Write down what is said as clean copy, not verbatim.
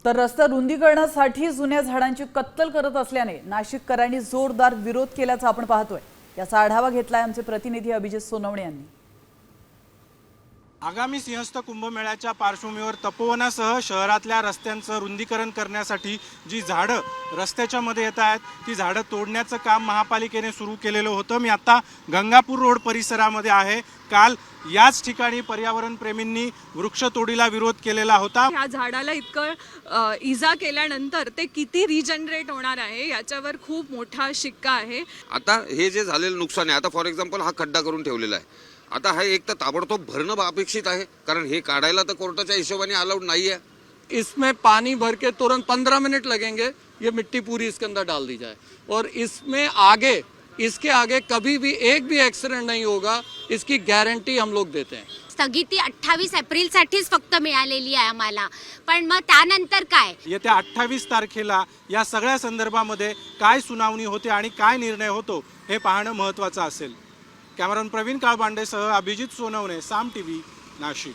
तर रस्ता रुंदीकरणासाठी जुन्या झाडांची कत्तल करत असल्याने नाशिककरांनी जोरदार विरोध केल्याचं आपण पाहतोय। याचा आढावा घेतलाय आमचे प्रतिनिधी अभिजित सोनवणे यांनी। आगामी सिंहस्थ कुंभमेळ्याच्या पार्श्वभूमीवर तपोवनासह शहरातल्या रस्त्यांचं रुंदीकरण करण्यासाठी जी झाडं रस्त्याच्या मध्ये येत आहेत ती झाडं तोडण्याचं काम महापालिकेने सुरू केलेलं होतं। मी आता गंगापूर रोड परिसरामध्ये आहे। काल याच ठिकाणी पर्यावरण प्रेमींनी वृक्षतोडीला विरोध केलेला होता। ह्या झाडाला इतकं इजा केल्यानंतर ते किती रिजनरेट होणार आहे याच्यावर खूप मोठा शिक्का आहे। आता हे जे झालेलं नुकसान आहे, आता फॉर एक्झाम्पल हा खड्डा करून ठेवलेला आहे, आता हा एक तर ताबडतोब भरणं अपेक्षित आहे, कारण हे काढायला तर कोर्टाच्या हिशोबाने अलाउड नहीं है। इसमें पानी भर के तुरंत 15 मिनट लगेंगे, ये मिट्टी पूरी इसके अंदर डाल दी जाए और इसमें आगे इसके आगे कभी भी एक भी एक्सीडेंट नहीं होगा, इसकी गारंटी हम लोग देते हैं। स्थगिती 28 एप्रिलसाठीच फक्त मिळालेली आहे आम्हाला, पण मग त्यानंतर काय? येत्या 28 तारखेला या सगळ्या संदर्भामध्ये काय सुनावणी होते आणि काय निर्णय होतो हे पाहणं महत्त्वाचं असेल। कॅमेरामन प्रवीण काळबांडेसह अभिजित सोनवणे, साम टीव्ही, नाशिक।